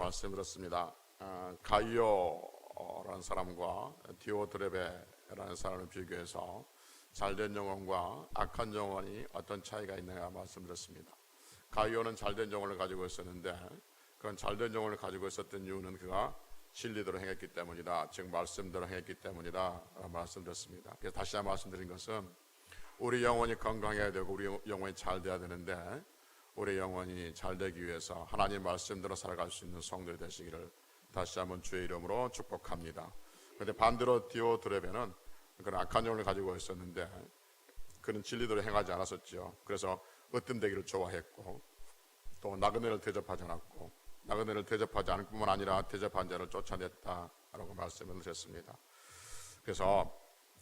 말씀 들었습니다. 가이오라는 사람과 디오드레베라는 사람을 비교해서 잘된 영혼과 악한 영혼이 어떤 차이가 있느냐 말씀드렸습니다. 가이오는 잘된 영혼을 가지고 있었는데 그런 잘된 영혼을 가지고 있었던 이유는 그가 진리대로 행했기 때문이다, 즉 말씀대로 행했기 때문이다 말씀드렸습니다. 그래서 다시 한번 말씀드린 것은 우리 영혼이 건강해야 되고 우리 영혼이 잘 돼야 되는데 우리 영혼이 잘 되기 위해서 하나님 말씀대로 살아갈 수 있는 성도들 되시기를 다시 한번 주의 이름으로 축복합니다. 그런데 반대로 디오드레베는 그런 악한 영혼을 가지고 있었는데 그는 진리대로 행하지 않았었죠. 그래서 으뜸되기를 좋아했고 또 나그네를 대접하지 않았고 나그네를 대접하지 않을 뿐만 아니라 대접한 자를 쫓아냈다라고 말씀을 드렸습니다. 그래서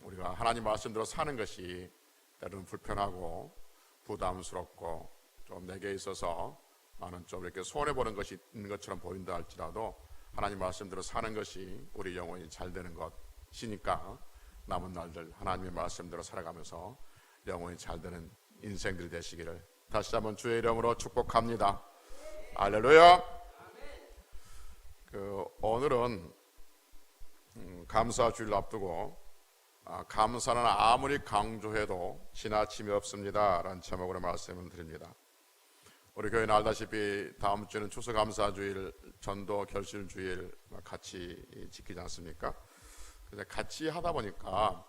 우리가 하나님 말씀대로 사는 것이 때로는 불편하고 부담스럽고 좀 내게 있어서 나는 좀 이렇게 손해보는 것이 있는 것처럼 보인다 할지라도 하나님 말씀대로 사는 것이 우리 영혼이 잘 되는 것이니까 남은 날들 하나님의 말씀대로 살아가면서 영혼이 잘 되는 인생들 되시기를 다시 한번 주의 이름으로 축복합니다. 할렐루야. 오늘은 감사 주일을 앞두고 감사는 아무리 강조해도 지나침이 없습니다 라는 제목으로 말씀을 드립니다. 우리 교회는 알다시피 다음 주에는 추수감사주일, 전도 결실주일 같이 지키지 않습니까? 그래서 같이 하다 보니까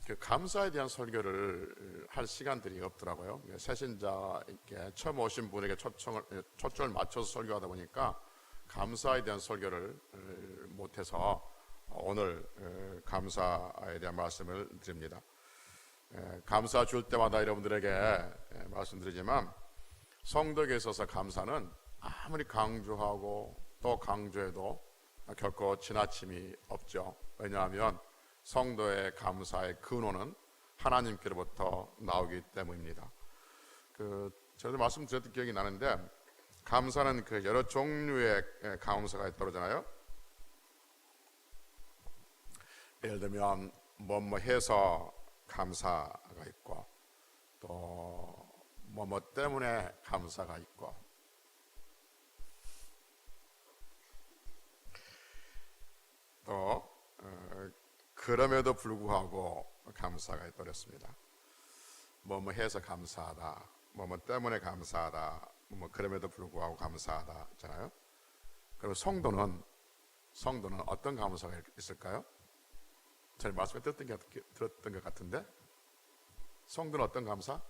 그 감사에 대한 설교를 할 시간들이 없더라고요. 새신자에게 처음 오신 분에게 초점을 맞춰서 설교하다 보니까 감사에 대한 설교를 못해서 오늘 감사에 대한 말씀을 드립니다. 감사 줄 때마다 여러분들에게 말씀드리지만 성도에게 있어서 감사는 아무리 강조하고 또 강조해도 결코 지나침이 없죠. 왜냐하면 성도의 감사의 근원은 하나님께로부터 나오기 때문입니다. 저도 말씀드렸던 기억이 나는데 감사는 여러 종류의 감사가 있다잖아요. 예를 들면 뭐뭐 해서 감사가 있고 또 뭐뭐 때문에 감사가 있고 또 그럼에도 불구하고 감사가 있더랬습니다. 뭐뭐 해서 감사하다, 뭐뭐 때문에 감사하다, 뭐 그럼에도 불구하고 감사하다 있잖아요. 그럼 성도는 어떤 감사가 있을까요? 제 말씀에 들었던 것 같은데 성도는 어떤 감사?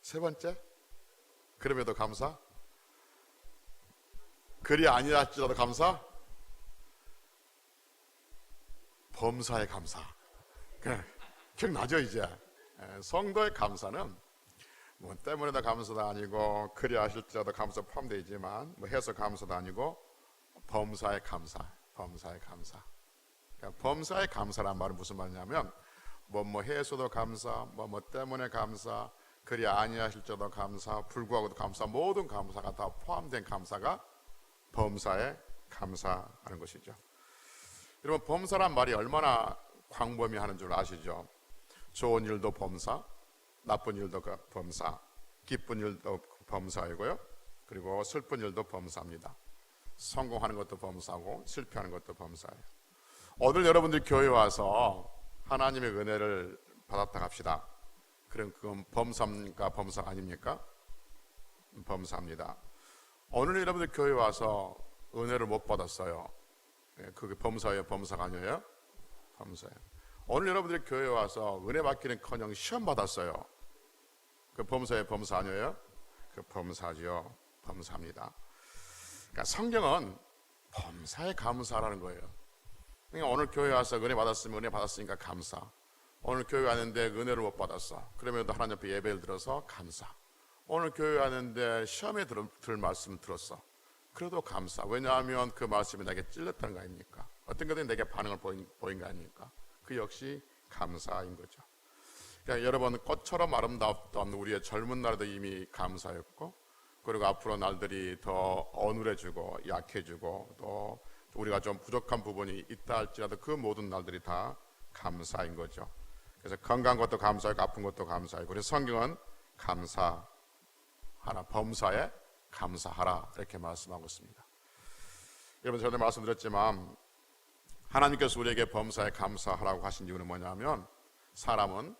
세 번째, 그럼에도 감사? 그리 아니라 할지라도 감사? 범사의 감사. 기억나죠 이제? 성도의 감사는 뭐 때문에도 감사도 아니고 그리 하실지라도 감사 포함되어 있지만 뭐 해서 감사도 아니고 범사의 감사. 그러니까 범사의 감사란 말은 무슨 말이냐면 뭐 해서도 감사, 뭐 때문에 감사, 그리 아니하실지라도 감사, 불구하고도 감사, 모든 감사가 다 포함된 감사가 범사에 감사하는 것이죠. 여러분 범사란 말이 얼마나 광범위하는 줄 아시죠? 좋은 일도 범사, 나쁜 일도 범사, 기쁜 일도 범사이고요. 그리고 슬픈 일도 범사입니다. 성공하는 것도 범사고 실패하는 것도 범사예요. 오늘 여러분들 교회 와서 하나님의 은혜를 받았다 합시다. 그럼 그건 범사입니까? 범사가 아닙니까? 범사입니다. 오늘 여러분들 교회 와서 은혜를 못 받았어요. 그게 범사예요? 범사가 아니에요? 범사예요. 오늘 여러분들 교회 와서 은혜 받기는커녕 시험 받았어요. 그 범사예요? 범사 아니에요? 그 범사죠. 범사입니다. 그러니까 성경은 범사에 감사라는 거예요. 그러니까 오늘 교회 와서 은혜 받았으면 은혜 받았으니까 감사. 오늘 교회 왔는데 은혜를 못 받았어. 그러면 하나님 앞에 예배를 들어서 감사. 오늘 교회 왔는데 시험에 들을 말씀 들었어. 그래도 감사. 왜냐하면 그 말씀이 내게 찔렸다는 거 아닙니까? 어떤 것들이 내게 반응을 보인 거 아닙니까? 그 역시 감사인 거죠. 그러니까 여러분 꽃처럼 아름다웠던 우리의 젊은 날에도 이미 감사였고 그리고 앞으로 날들이 더 어눌해지고 약해지고 또 우리가 좀 부족한 부분이 있다 할지라도 그 모든 날들이 다 감사인 거죠. 그래서 건강한 것도 감사하고 아픈 것도 감사하고 그래서 성경은 감사 하나 범사에 감사하라 이렇게 말씀하고 있습니다. 여러분 전에 말씀드렸지만 하나님께서 우리에게 범사에 감사하라고 하신 이유는 뭐냐면 사람은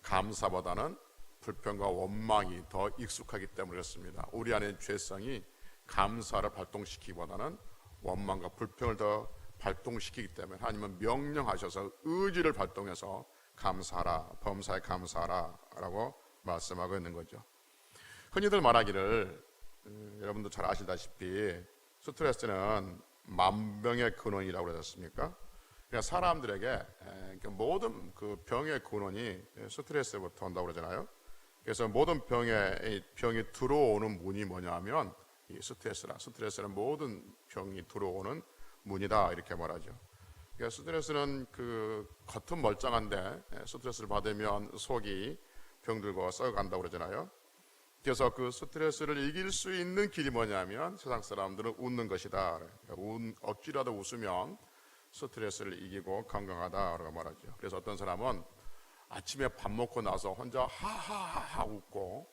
감사보다는 불평과 원망이 더 익숙하기 때문에 그렇습니다. 우리 안에 죄성이 감사를 발동시키기보다는 원망과 불평을 더 발동시키기 때문에 하나님은 명령하셔서 의지를 발동해서 감사하라, 범사에 감사하라 라고 말씀하고 있는 거죠. 흔히들 말하기를 여러분도 잘 아시다시피 스트레스는 만병의 근원이라고 그러지 않습니까? 그러니까 사람들에게 모든 그 병의 근원이 스트레스부터 온다고 그러잖아요. 그래서 모든 병이 들어오는 문이 뭐냐면 이 스트레스는 모든 병이 들어오는 문이다 이렇게 말하죠. 그러니까 스트레스는 그 겉은 멀쩡한데 스트레스를 받으면 속이 병들고 썩어간다고 그러잖아요. 그래서 그 스트레스를 이길 수 있는 길이 뭐냐면 세상 사람들은 웃는 것이다. 그러니까 억지라도 웃으면 스트레스를 이기고 건강하다라고 말하죠. 그래서 어떤 사람은 아침에 밥 먹고 나서 혼자 하하하 웃고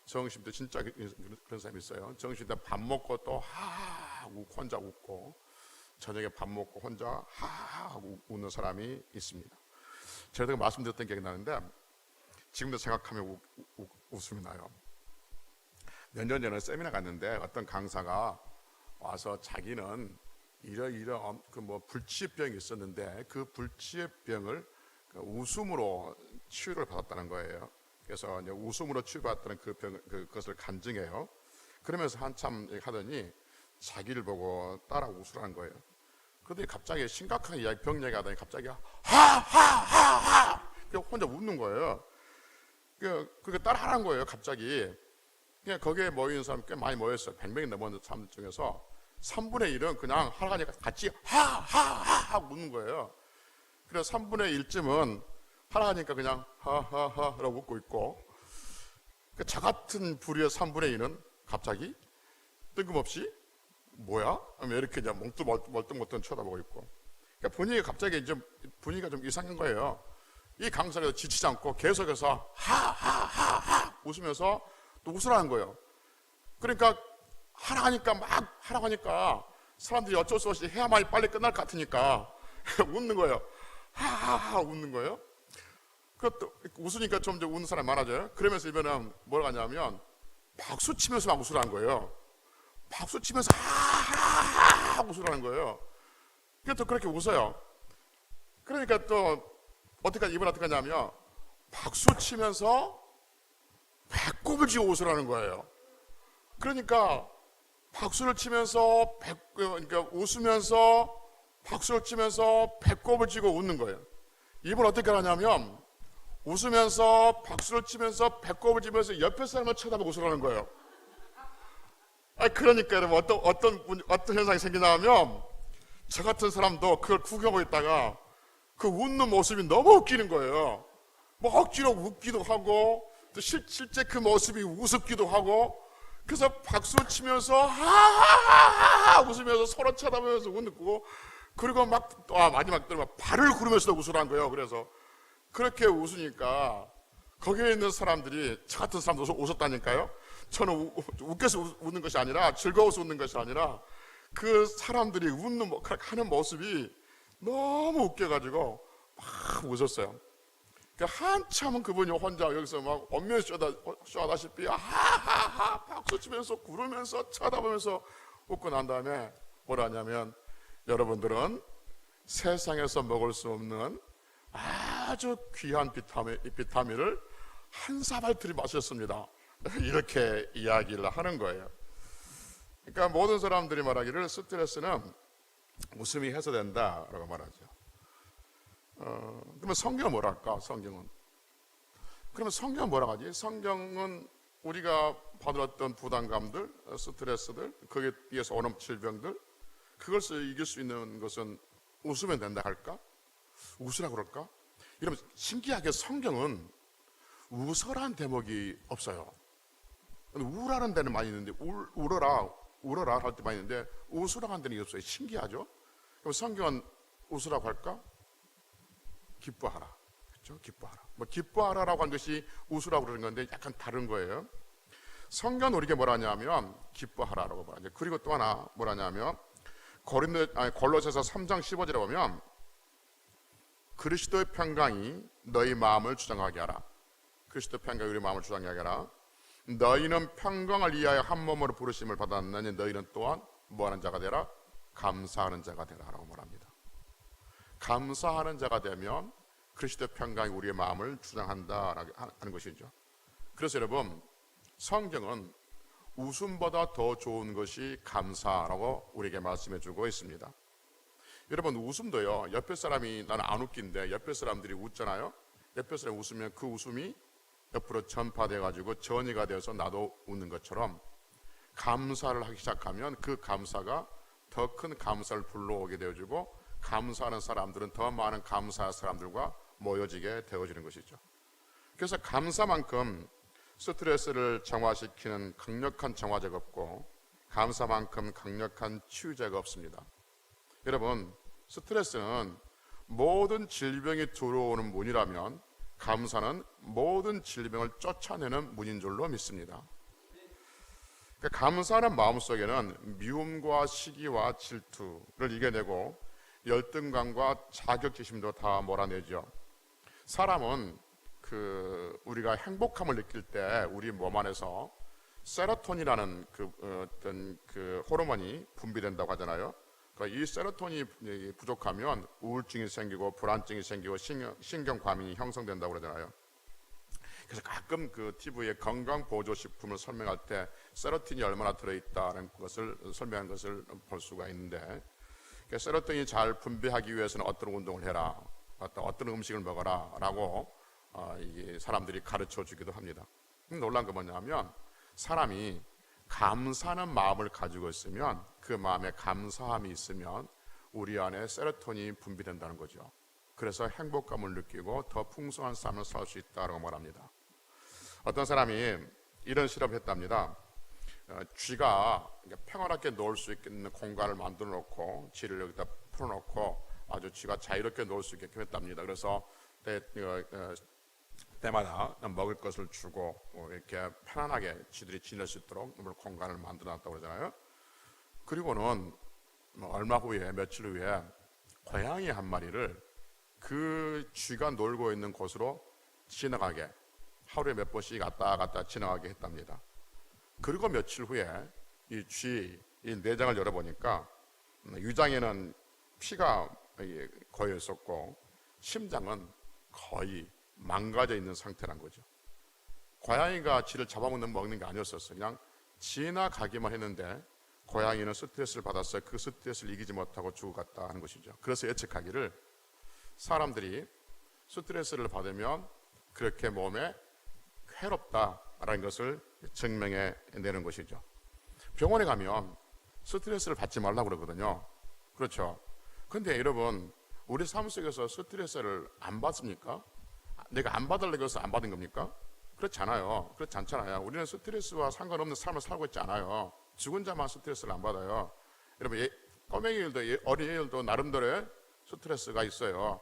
점심 때 진짜 그런 사람이 있어요. 점심 때 밥 먹고 또 하하하 혼자 웃고 저녁에 밥 먹고 혼자 하하하 웃는 사람이 있습니다. 제가 말씀드렸던 기억이 나는데 지금도 생각하면 웃음이 나요. 몇 년 전에 세미나 갔는데 어떤 강사가 와서 자기는 이런 그 불치병이 있었는데 그 불치병을 웃음으로 치유를 받았다는 거예요. 그래서 이제 웃음으로 치유받았다는 그것을 간증해요. 그러면서 한참 하더니 자기를 보고 따라 웃으라는 거예요. 그런데 갑자기 심각한 병 얘기하더니 갑자기 하하하하 혼자 웃는 거예요. 그게 따라 하라는 거예요. 갑자기. 거기에 모인 사람 꽤 많이 모였어요. 100명이 넘었는 사람들 중에서 3분의 1은 그냥 하라니까 같이 하하하 웃는 거예요. 그래서 3분의 1쯤은 하라니까 그냥 하하하라고 웃고 있고 저 같은 부류의 3분의 1은 갑자기 뜬금없이 뭐야? 하면 이렇게 그냥 멀뚱멀뚱 쳐다보고 있고 그러니까 분위기가 좀 이상한 거예요. 이 강사가 지치지 않고 계속해서 하하하하 웃으면서 또 웃으라는 거예요. 그러니까 하라고 하니까 사람들이 어쩔 수 없이 해야만이 빨리 끝날 것 같으니까 웃는 거예요. 하하하 웃는 거예요. 그것도 웃으니까 좀 웃는 사람이 많아져요. 그러면서 이번엔 뭘 하냐면 박수 치면서 막 웃으라는 거예요. 박수 치면서 하하하 웃으라는 거예요. 그래서 또 그렇게 웃어요. 그러니까 또 이번 어떻게 하냐면 박수 치면서 배꼽을 쥐고 웃으라는 거예요. 그러니까 박수를 치면서 그러니까 웃으면서 박수를 치면서 배꼽을 쥐고 웃는 거예요. 이번 어떻게 하냐면 웃으면서 박수를 치면서 배꼽을 쥐면서 옆에 사람을 쳐다보고 웃으라는 거예요. 그러니까 여러분 어떤 현상이 생기냐 하면 저 같은 사람도 그걸 구경하고 있다가 그 웃는 모습이 너무 웃기는 거예요. 억지로 웃기도 하고 또 실제 그 모습이 우습기도 하고 그래서 박수 치면서 하하하하 웃으면서 서로 쳐다보면서 웃고 그리고 마지막 때는 발을 구르면서도 웃으라는 거예요. 그래서 그렇게 웃으니까 거기에 있는 사람들이 저 같은 사람도 웃었다니까요. 저는 웃겨서 웃는 것이 아니라 즐거워서 웃는 것이 아니라 그 사람들이 하는 모습이 너무 웃겨가지고 막 웃었어요. 한참은 그분이 혼자 여기서 막 엄면 쇼하다시피 하하하 박수 치면서 구르면서 쳐다보면서 웃고 난 다음에 뭐라 하냐면 여러분들은 세상에서 먹을 수 없는 아주 귀한 비타민을 한 사발 들이마셨습니다. 이렇게 이야기를 하는 거예요. 그러니까 모든 사람들이 말하기를 스트레스는 웃음이 해소된다라고 말하죠. 그러면 성경은 뭐라 할까? 그러면 성경은 뭐라 하지? 성경은 우리가 받았던 부담감들, 스트레스들, 거기에 의해서 오는 질병들, 그것을 이길 수 있는 것은 웃으면 된다 할까? 웃으라 그럴까? 이러면 신기하게 성경은 웃어라는 대목이 없어요. 우라는 데는 많이 있는데 울어라 할 때 많이 있는데 웃으라고 하는 데는 없어요. 신기하죠? 그럼 성경은 웃으라고 할까? 기뻐하라. 그렇죠? 기뻐하라. 기뻐하라라고 한 것이 웃으라고 그러는 건데 약간 다른 거예요. 성경 우리에게 뭐라냐면 기뻐하라라고 말하죠. 그리고 또 하나 뭐라냐면 골로새서 3장 15절에 보면 그리스도의 평강이 너희 마음을 주장하게 하라. 그리스도의 평강이 우리 마음을 주장하게 하라. 너희는 평강을 위하여 한 몸으로 부르심을 받았느니 너희는 또한 뭐하는 자가 되라? 감사하는 자가 되라라고 말합니다. 감사하는 자가 되면 그리스도의 평강이 우리의 마음을 주장한다라고 하는 것이죠. 그래서 여러분, 성경은 웃음보다 더 좋은 것이 감사라고 우리에게 말씀해 주고 있습니다. 여러분, 웃음도요, 옆에 사람이 나는 안 웃긴데 옆에 사람들이 웃잖아요. 옆에 사람이 웃으면 그 웃음이 옆으로 전파돼 가지고 전이가 되어서 나도 웃는 것처럼 감사를 하기 시작하면 그 감사가 더 큰 감사를 불러오게 되어지고 감사하는 사람들은 더 많은 감사할 사람들과 모여지게 되어지는 것이죠. 그래서 감사만큼 스트레스를 정화시키는 강력한 정화제가 없고 감사만큼 강력한 치유제가 없습니다. 여러분, 스트레스는 모든 질병이 들어오는 문이라면 감사는 모든 질병을 쫓아내는 문인 줄로 믿습니다. 감사하는 마음속에는 미움과 시기와 질투를 이겨내고 열등감과 자격지심도 다 몰아내죠. 사람은 우리가 행복함을 느낄 때 우리 몸 안에서 세로토닌이라는 어떤 호르몬이 분비된다고 하잖아요. 이 세로토닌이 부족하면 우울증이 생기고 불안증이 생기고 신경과민이 형성된다고 그러잖아요. 그래서 가끔 TV에 건강보조식품을 설명할 때 세로토닌이 얼마나 들어있다는 것을 설명하는 것을 볼 수가 있는데, 세로토닌이 잘 분비하기 위해서는 어떤 운동을 해라, 어떤 음식을 먹어라 라고 사람들이 가르쳐 주기도 합니다. 놀란 건 뭐냐면 사람이 감사하는 마음을 가지고 있으면 그 마음에 감사함이 있으면 우리 안에 세로토닌이 분비된다는 거죠. 그래서 행복감을 느끼고 더 풍성한 삶을 살 수 있다고 말합니다. 어떤 사람이 이런 실험을 했답니다. 쥐가 평안하게 놀 수 있는 공간을 만들어 놓고 쥐를 여기다 풀어놓고 아주 쥐가 자유롭게 놀 수 있게끔 했답니다. 그래서 때마다 먹을 것을 주고 이렇게 편안하게 쥐들이 지낼 수 있도록 공간을 만들어 놨다고 그러잖아요. 그리고는 얼마 후에, 며칠 후에 고양이 한 마리를 그 쥐가 놀고 있는 곳으로 지나가게, 하루에 몇 번씩 왔다 갔다 지나가게 했답니다. 그리고 며칠 후에 이 내장을 열어보니까 위장에는 피가 고여 있었고 심장은 거의 망가져 있는 상태란 거죠. 고양이가 쥐를 잡아먹는 게 아니었었어요. 그냥 지나가기만 했는데 고양이는 스트레스를 받았어요. 그 스트레스를 이기지 못하고 죽어갔다 하는 것이죠. 그래서 예측하기를 사람들이 스트레스를 받으면 그렇게 몸에 괴롭다라는 것을 증명해 내는 것이죠. 병원에 가면 스트레스를 받지 말라고 그러거든요. 그렇죠. 근데 여러분, 우리 삶 속에서 스트레스를 안 받습니까? 내가 안 받으려고 해서 안 받은 겁니까? 그렇지 않아요. 그렇지 않잖아요. 우리는 스트레스와 상관없는 삶을 살고 있지 않아요. 죽은 자만 스트레스를 안 받아요. 여러분, 꼬맹이들도 어린이들도 나름대로의 스트레스가 있어요.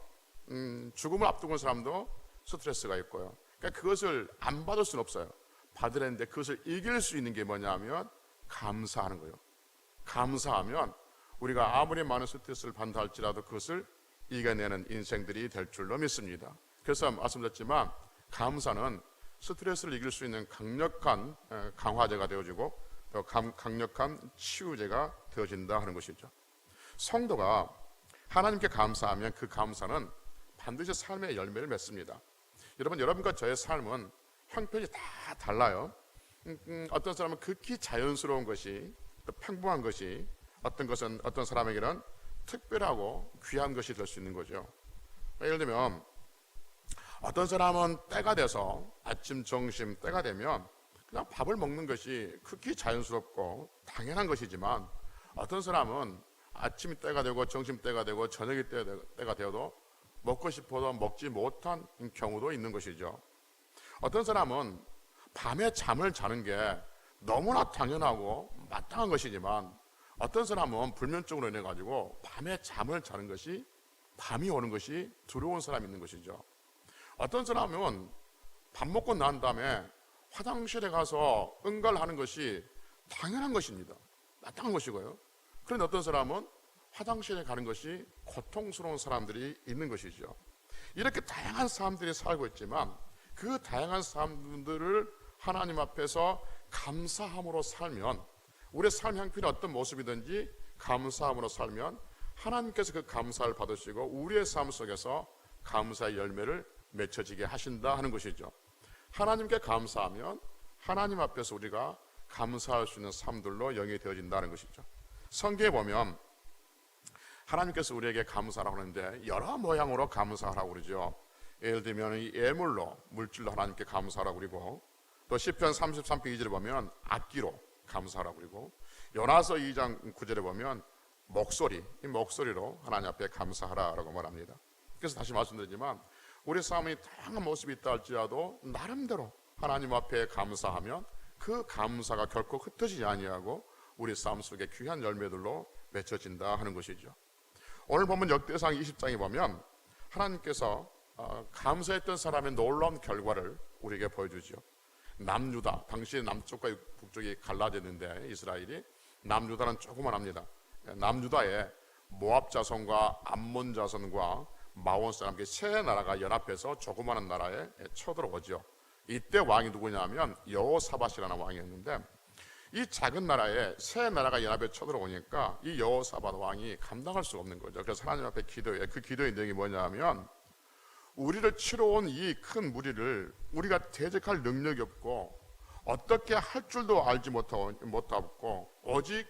죽음을 앞두고 있는 사람도 스트레스가 있고요. 그러니까 그것을 안 받을 수는 없어요. 받으려는데 그것을 이길 수 있는 게 뭐냐면 감사하는 거예요. 감사하면 우리가 아무리 많은 스트레스를 받는다 할지라도 그것을 이겨내는 인생들이 될 줄로 믿습니다. 그래서 말씀드렸지만 감사는 스트레스를 이길 수 있는 강력한 강화제가 되어지고 또 강력한 치유제가 되어진다 하는 것이죠. 성도가 하나님께 감사하면 그 감사는 반드시 삶의 열매를 맺습니다. 여러분과 저의 삶은 형편이 다 달라요. 어떤 사람은 극히 자연스러운 것이, 또 평범한 것이, 어떤 것은 어떤 사람에게는 특별하고 귀한 것이 될 수 있는 거죠. 예를 들면 어떤 사람은 때가 돼서 아침, 점심 때가 되면 그냥 밥을 먹는 것이 극히 자연스럽고 당연한 것이지만, 어떤 사람은 아침이 때가 되고 점심 때가 되고 저녁이 때가 되어도 먹고 싶어도 먹지 못한 경우도 있는 것이죠. 어떤 사람은 밤에 잠을 자는 게 너무나 당연하고 마땅한 것이지만, 어떤 사람은 불면증으로 인해 가지고 밤에 잠을 자는 것이, 밤이 오는 것이 두려운 사람이 있는 것이죠. 어떤 사람은 밥 먹고 난 다음에 화장실에 가서 응가를 하는 것이 당연한 것입니다. 마땅한 것이고요. 그런데 어떤 사람은 화장실에 가는 것이 고통스러운 사람들이 있는 것이죠. 이렇게 다양한 사람들이 살고 있지만 그 다양한 사람들을 하나님 앞에서 감사함으로 살면, 우리의 삶 형편이 어떤 모습이든지 감사함으로 살면 하나님께서 그 감사를 받으시고 우리의 삶 속에서 감사의 열매를 맺혀지게 하신다 하는 것이죠. 하나님께 감사하면 하나님 앞에서 우리가 감사할 수 있는 삶들로 영이 되어진다는 것이죠. 성경에 보면 하나님께서 우리에게 감사라고 하는데 여러 모양으로 감사하라고 그러죠. 예를 들면 이 예물로, 물질로 하나님께 감사하라고 그러고, 또 시편 33편 2절에 보면 악기로 감사하라고 그러고, 요나서 2장 9절에 보면 이 목소리로 하나님 앞에 감사하라고 말합니다. 그래서 다시 말씀드리지만 우리 삶에 다양한 모습이 있다 할지라도 나름대로 하나님 앞에 감사하면 그 감사가 결코 흩어지지 아니하고 우리 삶 속에 귀한 열매들로 맺혀진다 하는 것이죠. 오늘 보면 역대상 20장에 보면 하나님께서 감사했던 사람의 놀라운 결과를 우리에게 보여주죠. 남유다, 당시 남쪽과 북쪽이 갈라졌는데 이스라엘이 남유다는 조그만합니다. 남유다에 모압 자손과 암몬 자손과 마온 사람, 세 나라가 연합해서 조그마한 나라에 쳐들어오죠. 이때 왕이 누구냐면 여호사밧이라는 왕이었는데, 이 작은 나라에 세 나라가 연합해 쳐들어오니까 이 여호사밧 왕이 감당할 수가 없는 거죠. 그래서 하나님 앞에 기도해. 그 기도의 내용이 뭐냐면, 우리를 치러 온 이 큰 무리를 우리가 대적할 능력이 없고 어떻게 할 줄도 알지 못하고 오직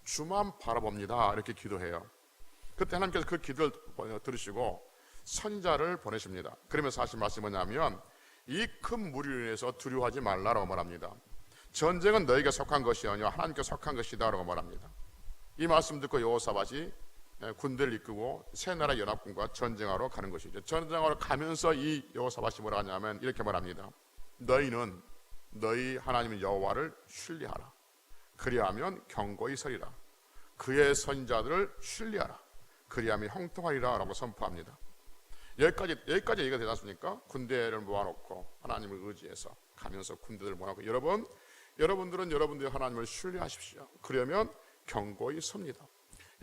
주만 바라봅니다. 이렇게 기도해요. 그때 하나님께서 그 기도를 들으시고 선지자를 보내십니다. 그러면서 하신 말씀이 뭐냐면, 이 큰 무리로 인해서 두려워하지 말라라고 말합니다. 전쟁은 너희가 속한 것이 아니라 하나님께 속한 것이다 라고 말합니다. 이 말씀 듣고 여호사밧이 군대를 이끌고 세 나라 연합군과 전쟁하러 가는 것이죠. 전쟁하러 가면서 이 여호사밧이 뭐라 하냐면 이렇게 말합니다. 너희는 너희 하나님 여호와를 신뢰하라. 그리하면 견고히 서리라. 그의 선지자들을 신뢰하라. 그리하면 형통하리라 라고 선포합니다. 여기까지 얘기가 되지 않습니까? 군대를 모아놓고 하나님을 의지해서 가면서 군대를 모아놓고, 여러분들은 여러분들의 하나님을 신뢰하십시오. 그러면 견고히 섭니다.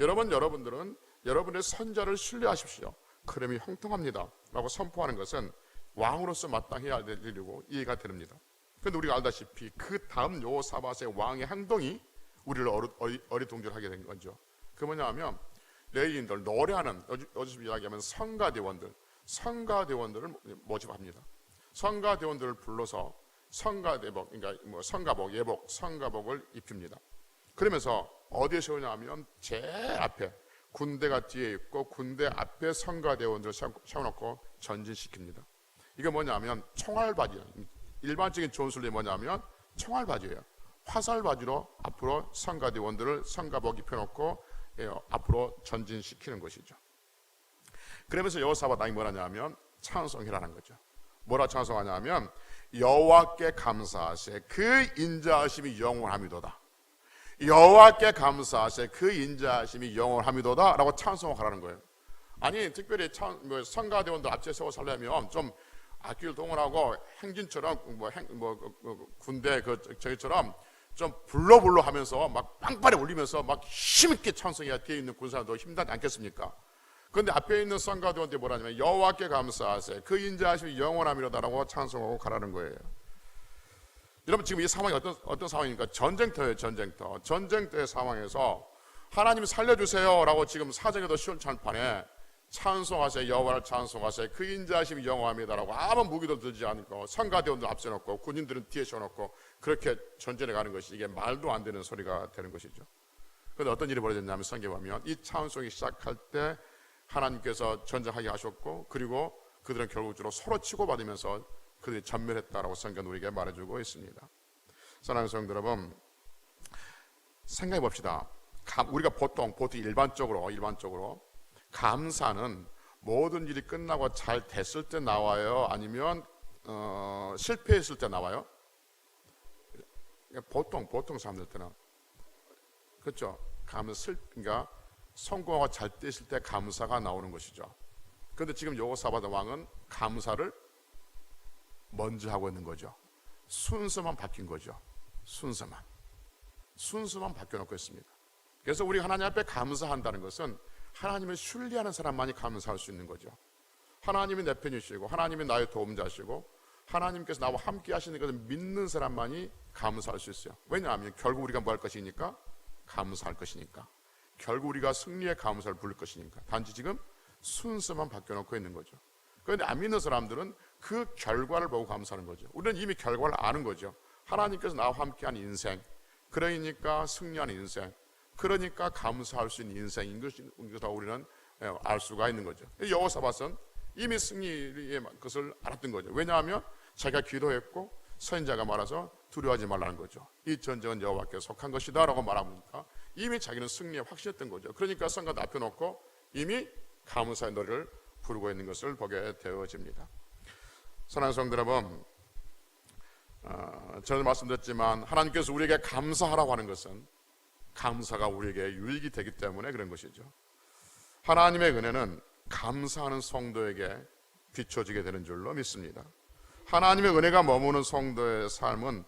여러분들은 여러분의 선자를 신뢰하십시오. 그러면 형통합니다 라고 선포하는 것은 왕으로서 마땅해야 될 일이고 이해가 됩니다. 그런데 우리가 알다시피 그 다음 여호사밧의 왕의 행동이 우리를 어리둥절하게 된 거죠. 그 뭐냐면 레위인들, 노래하는, 요즘 이야기하면 성가대원들을 모집합니다. 성가대원들을 불러서 성가대복, 그러니까 성가복을 입힙니다. 그러면서 어디에 세우냐면 제일 앞에 군대가 뒤에 있고 군대 앞에 성가대원들을 세워놓고 전진시킵니다. 이게 뭐냐면 총알바지예요. 일반적인 전술이 뭐냐면 총알바지예요. 화살바지로 앞으로 성가대원들을 성가복 입혀놓고 앞으로 전진시키는 것이죠. 그러면서 여호사밧 왕이 뭐라냐면 찬송이라는 거죠. 뭐라 찬송하냐면 여호와께 감사하세 그 인자하심이 영원함이도다. 여호와께 감사하세 그 인자하심이 영원함이도다 라고 찬송하라는 거예요. 아니 특별히 성가대원들 앞에 세워 살려면 좀 악기를 동원하고 행진처럼 군대 저기처럼 좀 불러불러 하면서 막 빵빠레 울리면서 막 힘있게 찬송해야 뒤에 있는 군사도 힘들지 않겠습니까? 그런데 앞에 있는 성가대원들이 뭐라냐면 여호와께 감사하세 그 인자하심이 영원함이로다라고 찬송하고 가라는 거예요. 여러분 지금 이 상황이 어떤 상황입니까? 전쟁터예요. 전쟁터의 상황에서 하나님 살려주세요 라고 지금 사정에도 쉬운 찬판에 찬송하세 여호와를 찬송하세 그 인자하심이 영원함이다라고 아무 무기도 들지 않고 성가대원들 앞세 놓고 군인들은 뒤에 세워놓고 그렇게 전쟁에 가는 것이 이게 말도 안 되는 소리가 되는 것이죠. 그런데 어떤 일이 벌어졌냐면 성경에 보면 이 찬송이 시작할 때 하나님께서 전쟁하게 하셨고 그리고 그들은 결국적으로 서로 치고받으면서 그들이 전멸했다라고 성경은 우리에게 말해주고 있습니다. 사랑하는 성도 여러분, 생각해 봅시다. 우리가 보통 일반적으로 감사는 모든 일이 끝나고 잘 됐을 때 나와요? 아니면 실패했을 때 나와요? 보통 사람들 때는 그렇죠. 그러니까 성공하고 잘 됐을 때 감사가 나오는 것이죠. 그런데 지금 여호사밧 왕은 감사를 먼저 하고 있는 거죠. 순서만 바뀐 거죠. 순서만 바뀌어놓고 있습니다. 그래서 우리 하나님 앞에 감사한다는 것은 하나님을 신뢰하는 사람만이 감사할 수 있는 거죠. 하나님이 내 편이시고 하나님이 나의 도움자시고 하나님께서 나와 함께 하시는 것을 믿는 사람만이 감사할 수 있어요. 왜냐하면 결국 우리가 뭐 할 것이니까? 감사할 것이니까. 결국 우리가 승리의 감사를 부를 것이니까. 단지 지금 순서만 바뀌어놓고 있는 거죠. 그런데 안 믿는 사람들은 그 결과를 보고 감사하는 거죠. 우리는 이미 결과를 아는 거죠. 하나님께서 나와 함께한 인생, 그러니까 승리하는 인생, 그러니까 감사할 수 있는 인생인 것을 우리는 알 수가 있는 거죠. 여호사밧은 이미 승리의 것을 알았던 거죠. 왜냐하면 자기가 기도했고 선지자가 말해서 두려워하지 말라는 거죠. 이 전쟁은 여호와께 속한 것이다 라고 말하니까 이미 자기는 승리에 확신했던 거죠. 그러니까 성곽 앞에 놓고 이미 감사의 노래를 부르고 있는 것을 보게 되어집니다. 사랑하는 성도 여러분, 저는 말씀드렸지만 하나님께서 우리에게 감사하라고 하는 것은 감사가 우리에게 유익이 되기 때문에 그런 것이죠. 하나님의 은혜는 감사하는 성도에게 비춰지게 되는 줄로 믿습니다. 하나님의 은혜가 머무는 성도의 삶을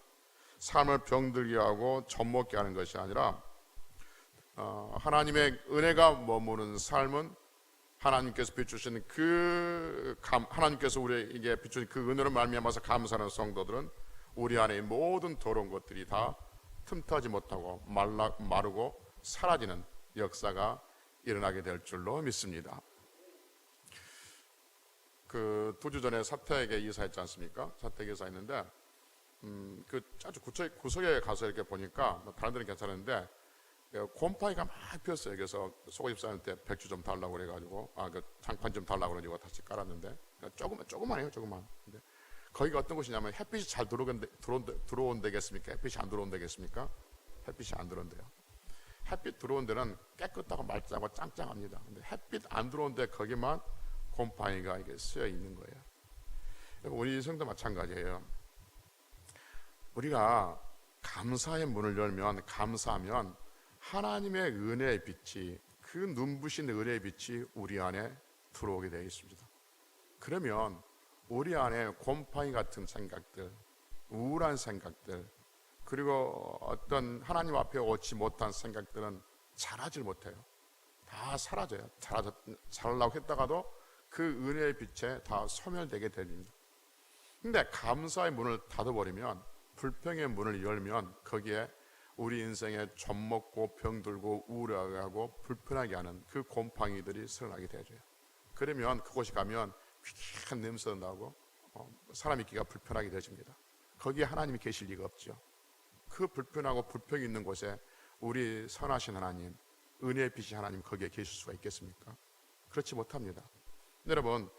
병들게 하고 젖먹게 하는 것이 아니라 하나님의 은혜가 머무는 삶은 하나님께서 비추신 하나님께서 우리에게 비추신 그 은혜로 말미암아서 감사하는 성도들은 우리 안에 모든 더러운 것들이 다 틈타지 못하고 마르고 사라지는 역사가 일어나게 될 줄로 믿습니다. 그 2주 전에 사택에 이사했지 않습니까? 사택에 이사했는데 그 아주 구석에 가서 이렇게 보니까 다른 데는 괜찮은데 곰팡이가 막 피었어요. 그래서 속옷집사한테 백주 좀 달라고 그래가지고 그 장판 좀 달라고 그래가지고 다시 깔았는데 조그만해요. 근데 거기가 어떤 곳이냐면 햇빛이 잘 들어온 데겠습니까? 햇빛이 안 들어온 데겠습니까? 햇빛이 안 들어온대요. 햇빛 들어온 데는 깨끗하고 맑고 짱짱합니다. 근데 햇빛 안 들어온 데 거기만 곰팡이가 이게 쓰여 있는 거예요. 우리 인생도 마찬가지예요. 우리가 감사의 문을 열면, 감사하면 하나님의 은혜의 빛이, 그 눈부신 은혜의 빛이 우리 안에 들어오게 되어 있습니다. 그러면 우리 안에 곰팡이 같은 생각들, 우울한 생각들, 그리고 어떤 하나님 앞에 오지 못한 생각들은 자라질 못해요. 다 사라져요. 자라려고 했다가도 그 은혜의 빛에 다 소멸되게 됩니다. 근데 감사의 문을 닫아버리면, 불평의 문을 열면 거기에 우리 인생에 젖먹고 병들고 우울하게 하고 불편하게 하는 그 곰팡이들이 생겨나게 되죠. 그러면 그곳에 가면 퀴퀴한 냄새도 나고 사람 있기가 불편하게 되집니다. 거기에 하나님이 계실 리가 없죠. 그 불편하고 불평이 있는 곳에 우리 선하신 하나님, 은혜의 빛이 하나님 거기에 계실 수가 있겠습니까? 그렇지 못합니다. 여러분,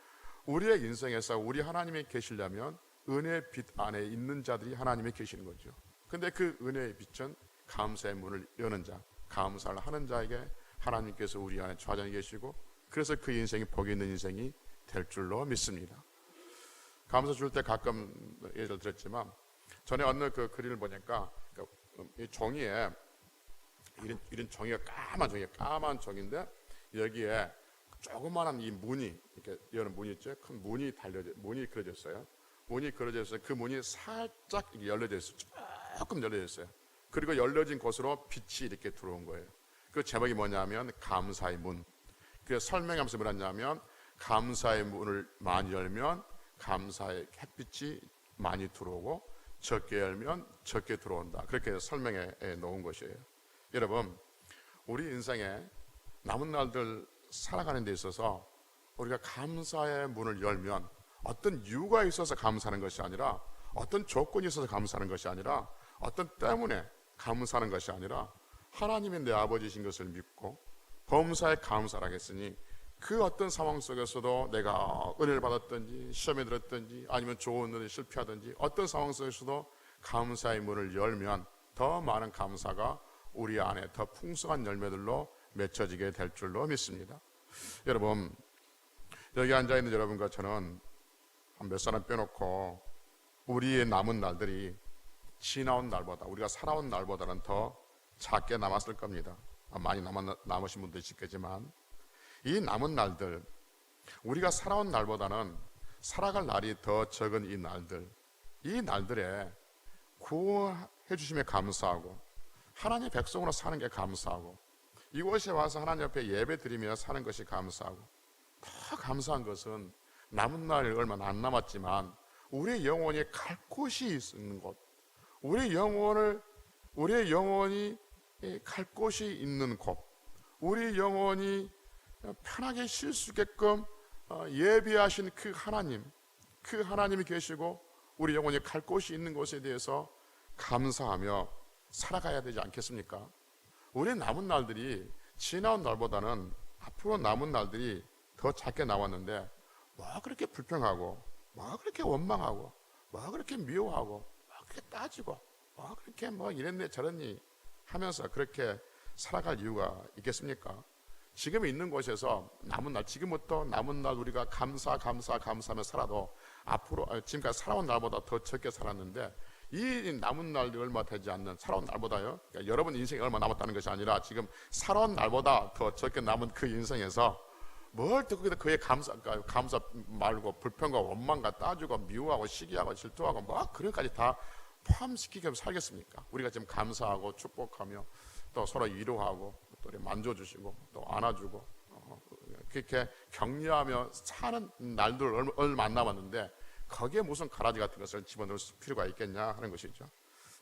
우리의 인생에서 우리 하나님이 계시려면 은혜의 빛 안에 있는 자들이 하나님이 계시는 거죠. 근데 그 은혜의 빛은 감사의 문을 여는 자, 감사를 하는 자에게 하나님께서 우리 안에 좌전히 계시고, 그래서 그 인생이 복이 있는 인생이 될 줄로 믿습니다. 감사 줄 때 가끔 예를 들었지만, 전에 어느 그 글을 보니까 이 종이에 이런 종이가 까만 종인데 여기에 조그마한 이 문이, 이렇게 여는 문이 있죠. 큰 문이 그려졌어요. 문이 그려져 있어요. 그 문이 살짝 열려져 있어요. 조금 열려져 있어요. 그리고 열려진 곳으로 빛이 이렇게 들어온 거예요. 그 제목이 뭐냐면 감사의 문. 그래서 설명하면서 뭐냐면 감사의 문을 많이 열면 감사의 햇빛이 많이 들어오고 적게 열면 적게 들어온다. 그렇게 설명해 놓은 것이에요. 여러분, 우리 인생에 남은 날들 살아가는 데 있어서 우리가 감사의 문을 열면 어떤 이유가 있어서 감사하는 것이 아니라, 어떤 조건이 있어서 감사하는 것이 아니라, 어떤 때문에 감사하는 것이 아니라 하나님이 내 아버지신 것을 믿고 범사에 감사를 하겠으니 그 어떤 상황 속에서도 내가 은혜를 받았든지 시험에 들었든지 아니면 좋은 일에 실패하든지 어떤 상황 속에서도 감사의 문을 열면 더 많은 감사가 우리 안에 더 풍성한 열매들로 맺혀지게 될 줄로 믿습니다. 여러분, 여기 앉아있는 여러분과 저는 한 몇 사람 빼놓고 우리의 남은 날들이 지나온 날보다, 우리가 살아온 날보다는 더 작게 남았을 겁니다. 많이 남으신 분도 있겠지만 이 남은 날들, 우리가 살아온 날보다는 살아갈 날이 더 적은 이 날들에 구원해 주심에 감사하고 하나님의 백성으로 사는 게 감사하고 이곳에 와서 하나님 앞에 예배 드리며 사는 것이 감사하고 더 감사한 것은 남은 날이 얼마 안 남았지만 우리의 영혼이 갈 곳이 있는 곳, 우리의 영혼이 갈 곳이 있는 곳, 우리 영혼이 편하게 쉴 수 있게끔 예비하신 그 하나님이 계시고 우리 영혼이 갈 곳이 있는 곳에 대해서 감사하며 살아가야 되지 않겠습니까? 우리 남은 날들이 지나온 날보다는 앞으로 남은 날들이 더 작게 나왔는데 뭐가 그렇게 불평하고 뭐가 그렇게 원망하고 뭐가 그렇게 미워하고 뭐가 그렇게 따지고 뭐가 그렇게 뭐 이랬네 저랬니 하면서 그렇게 살아갈 이유가 있겠습니까? 지금 있는 곳에서 남은 날, 지금부터 남은 날 우리가 감사하며 살아도 앞으로 지금까지 살아온 날보다 더 적게 살았는데 이 남은 날이 얼마 되지 않는 살아온 날보다요. 그러니까 여러분 인생이 얼마 남았다는 것이 아니라 지금 살아온 날보다 더 적게 남은 그 인생에서 뭘 또 거기다 그의 감사 말고 불평과 원망과 따지고 미워하고 시기하고 질투하고 뭐 그런까지 다 포함시키게 살겠습니까? 우리가 지금 감사하고 축복하며 또 서로 위로하고 또 만져주시고 또 안아주고 그렇게 격려하며 사는 날들 얼마 안 남았는데 거기에 무슨 가라지 같은 것을 집어넣을 필요가 있겠냐 하는 것이죠.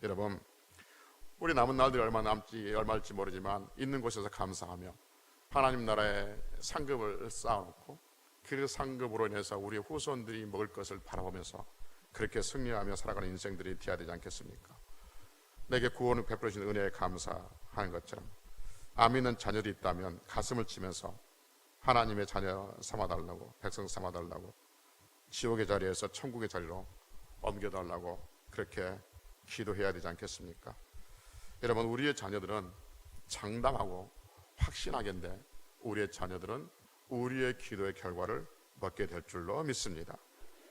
여러분 우리 남은 날들이 얼마일지 모르지만 있는 곳에서 감사하며 하나님 나라의 상급을 쌓아놓고 그 상급으로 인해서 우리 후손들이 먹을 것을 바라보면서 그렇게 승리하며 살아가는 인생들이 되어야 되지 않겠습니까? 내게 구원을 베풀어 주신 은혜에 감사하는 것처럼 안 믿는 자녀들이 있다면 가슴을 치면서 하나님의 자녀 삼아달라고 백성 삼아달라고 지옥의 자리에서 천국의 자리로 옮겨달라고 그렇게 기도해야 되지 않겠습니까? 여러분 우리의 자녀들은 장담하고 확신하겠는데 우리의 자녀들은 우리의 기도의 결과를 먹게 될 줄로 믿습니다.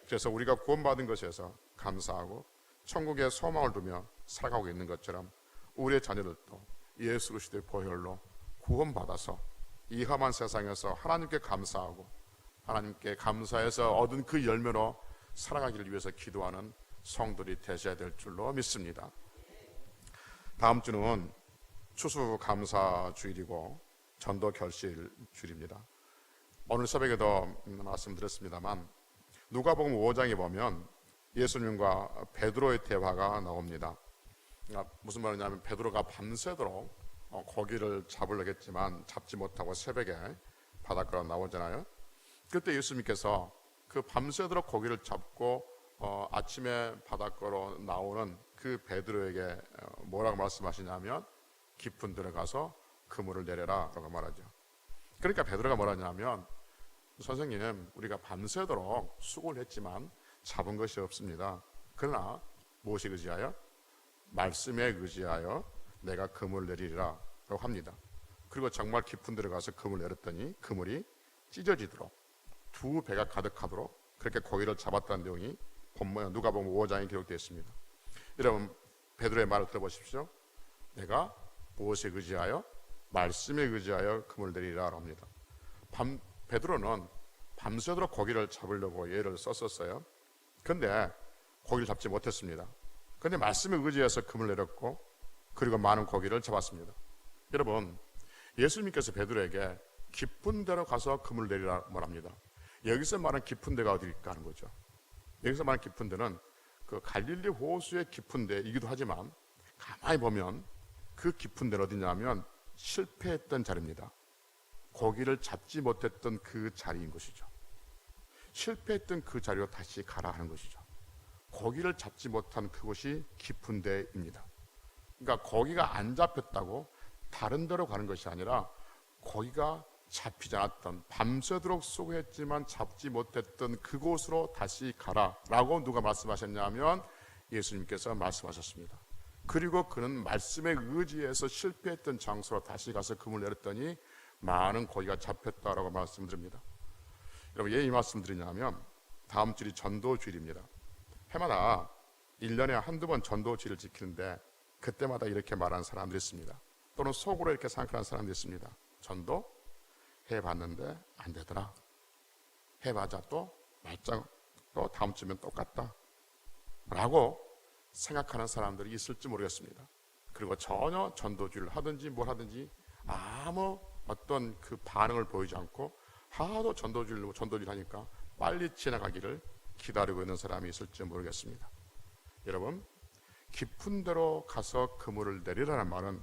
그래서 우리가 구원받은 것에서 감사하고 천국의 소망을 두며 살아가고 있는 것처럼 우리의 자녀들도 예수 그리스도의 보혈로 구원받아서 이 험한 세상에서 하나님께 감사하고 하나님께 감사해서 얻은 그 열매로 살아가기를 위해서 기도하는 성들이 되셔야 될 줄로 믿습니다. 다음 주는 추수감사주일이고 전도 결실 주일입니다. 오늘 새벽에도 말씀드렸습니다만 누가복음 5장에 보면 예수님과 베드로의 대화가 나옵니다. 무슨 말이냐면 베드로가 밤새도록 고기를 잡으려고 했지만 잡지 못하고 새벽에 바닷가로 나오잖아요. 그때 예수님께서 그 밤새도록 고기를 잡고 아침에 바닷가로 나오는 그 베드로에게 뭐라고 말씀하시냐면 깊은 데로 가서 그물을 내려라 라고 말하죠. 그러니까 베드로가 뭐라냐면 선생님 우리가 밤새도록 수고를 했지만 잡은 것이 없습니다. 그러나 무엇에 의지하여? 말씀에 의지하여 내가 그물을 내리리라 라고 합니다. 그리고 정말 깊은 데로 가서 그물을 내렸더니 그물이 찢어지도록 두 배가 가득하도록 그렇게 고기를 잡았다는 내용이 누가복음 5장에 기록되어 있습니다. 여러분 베드로의 말을 들어보십시오. 내가 무엇에 의지하여? 말씀에 의지하여 그물을 내리라 합니다. 베드로는 밤새도록 고기를 잡으려고 예를 썼었어요. 그런데 고기를 잡지 못했습니다. 그런데 말씀에 의지해서 그물을 내렸고 그리고 많은 고기를 잡았습니다. 여러분 예수님께서 베드로에게 깊은 데로 가서 그물을 내리라 말합니다. 여기서 말하는 깊은 데가 어디일까 하는 거죠. 여기서 말하는 깊은 데는 그 갈릴리 호수의 깊은 데이기도 하지만 가만히 보면 그 깊은 데는 어디냐면 실패했던 자리입니다. 고기를 잡지 못했던 그 자리인 것이죠. 실패했던 그 자리로 다시 가라 하는 것이죠. 고기를 잡지 못한 그곳이 깊은 데입니다. 그러니까 고기가 안 잡혔다고 다른 데로 가는 것이 아니라 고기가 잡히지 않았던 밤새도록 수고했지만 잡지 못했던 그곳으로 다시 가라라고 누가 말씀하셨냐면 예수님께서 말씀하셨습니다. 그리고 그는 말씀에 의지해서 실패했던 장소로 다시 가서 그물을 내렸더니 많은 고기가 잡혔다라고 말씀드립니다. 여러분 왜 이 말씀드리냐면 다음 주일이 전도주일입니다. 해마다 1년에 한두 번 전도주일을 지키는데 그때마다 이렇게 말하는 사람들이 있습니다. 또는 속으로 이렇게 생각하는 사람들이 있습니다. 전도 해봤는데 안 되더라. 해봐자 또 말짱 또 다음 주면 똑같다 라고 생각하는 사람들이 있을지 모르겠습니다. 그리고 전혀 전도주의를 하든지 뭘 하든지 아무 어떤 그 반응을 보이지 않고 하도 전도주의를 하니까 빨리 지나가기를 기다리고 있는 사람이 있을지 모르겠습니다. 여러분, 깊은 데로 가서 그물을 내리라는 말은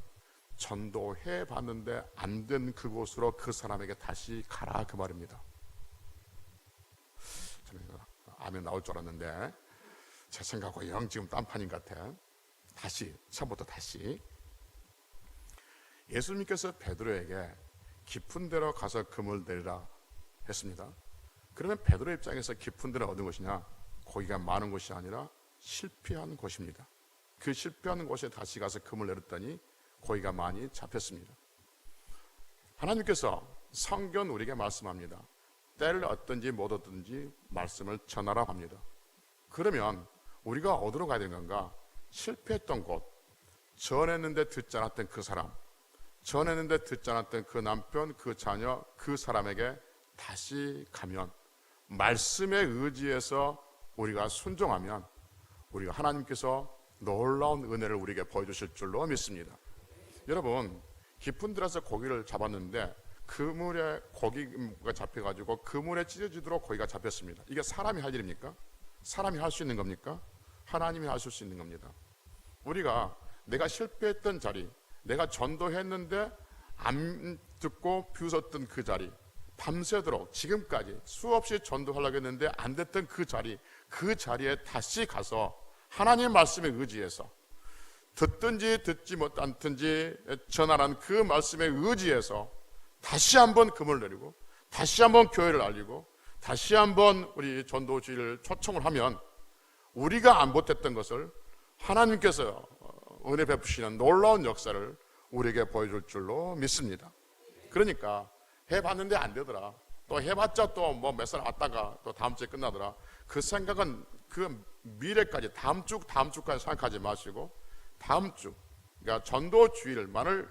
전도해 봤는데 안 된 그곳으로 그 사람에게 다시 가라, 그 말입니다. 아멘 나올 줄 알았는데 제 생각과 영 지금 딴판인 것 같아. 다시, 처음부터 다시. 예수님께서 베드로에게 깊은 데로 가서 그물 내리라 했습니다. 그러면 베드로 입장에서 깊은 데는 어느 곳이냐? 고기가 많은 곳이 아니라 실패한 곳입니다. 그 실패한 곳에 다시 가서 그물 내렸더니 고기가 많이 잡혔습니다. 하나님께서 성경 우리에게 말씀합니다. 때를 얻든지 못 얻든지 말씀을 전하라 합니다. 그러면 우리가 어디로 가야 되는 건가? 실패했던 곳, 전했는데 듣지 않았던 그 사람, 전했는데 듣지 않았던 그 남편, 그 자녀, 그 사람에게 다시 가면, 말씀에 의지해서 우리가 순종하면 우리가 하나님께서 놀라운 은혜를 우리에게 보여주실 줄로 믿습니다. 여러분, 깊은 데라서 고기를 잡았는데 그물에 고기가 잡혀가지고 그물에 찢어지도록 고기가 잡혔습니다. 이게 사람이 할 일입니까? 사람이 할 수 있는 겁니까? 하나님이 하실 수 있는 겁니다. 우리가 내가 실패했던 자리, 내가 전도했는데 안 듣고 비웃었던 그 자리, 밤새도록 지금까지 수없이 전도하려고 했는데 안 됐던 그 자리, 그 자리에 다시 가서 하나님 말씀에 의지해서 듣든지 듣지 못하든지 전하라는 그 말씀에 의지해서 다시 한번 금을 내리고 다시 한번 교회를 알리고 다시 한번 우리 전도주의를 초청을 하면 우리가 안 못했던 것을 하나님께서 은혜 베푸시는 놀라운 역사를 우리에게 보여줄 줄로 믿습니다. 그러니까 해봤는데 안 되더라, 또 해봤자 또 뭐 몇 살 왔다가 또 다음 주에 끝나더라, 그 생각은 그 미래까지 다음 주까지 생각하지 마시고 다음 주, 그러니까 전도주의를만을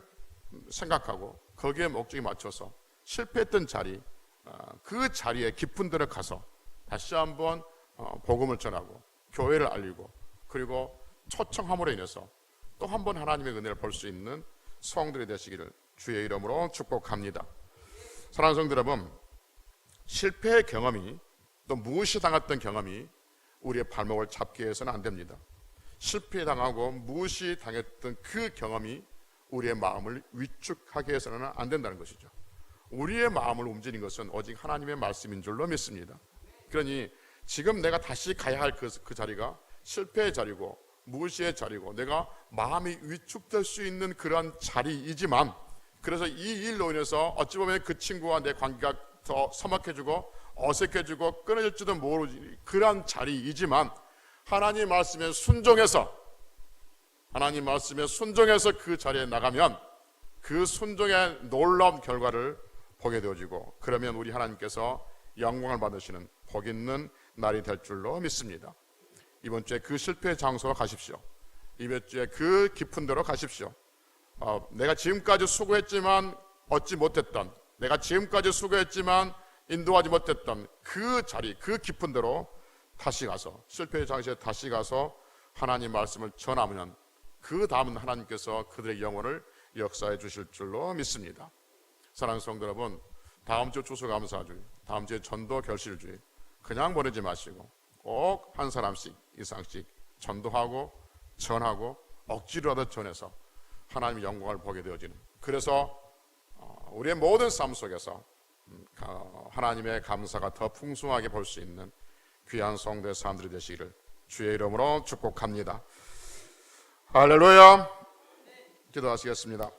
생각하고 거기에 목적에 맞춰서 실패했던 자리, 그 자리에 깊은 데로 가서 다시 한번 복음을 전하고 교회를 알리고 그리고 초청함으로 인해서 또 한 번 하나님의 은혜를 볼 수 있는 성들이 되시기를 주의 이름으로 축복합니다. 사랑하는 성도 여러분, 실패의 경험이 또 무시당했던 경험이 우리의 발목을 잡게 해서는 안 됩니다. 실패당하고 무시당했던 그 경험이 우리의 마음을 위축하게 해서는 안 된다는 것이죠. 우리의 마음을 움직이는 것은 오직 하나님의 말씀인 줄로 믿습니다. 그러니 지금 내가 다시 가야 할 그 자리가 실패의 자리고 무시의 자리고 내가 마음이 위축될 수 있는 그러한 자리이지만, 그래서 이 일로 인해서 어찌 보면 그 친구와 내 관계가 더 서먹해지고 어색해지고 끊어질지도 모르지, 그러한 자리이지만 하나님 말씀에 순종해서 그 자리에 나가면 그 순종의 놀라운 결과를 보게 되어지고, 그러면 우리 하나님께서 영광을 받으시는 복 있는 날이 될 줄로 믿습니다. 이번 주에 그 실패의 장소로 가십시오. 이번 주에 그 깊은 데로 가십시오. 내가 지금까지 수고했지만 얻지 못했던, 내가 지금까지 수고했지만 인도하지 못했던 그 자리, 그 깊은 데로 다시 가서, 실패의 장소에 다시 가서 하나님 말씀을 전하면 그 다음은 하나님께서 그들의 영혼을 역사해 주실 줄로 믿습니다. 사랑하는 성도 여러분, 다음 주 추수감사주의, 다음 주에 전도 결실주의 그냥 보내지 마시고 꼭 한 사람씩 이상씩 전도하고 전하고 억지로라도 전해서 하나님의 영광을 보게 되어지는, 그래서 우리의 모든 삶 속에서 하나님의 감사가 더 풍성하게 볼 수 있는 귀한 성도의 사람들이 되시기를 주의 이름으로 축복합니다. 할렐루야. 기도하시겠습니다.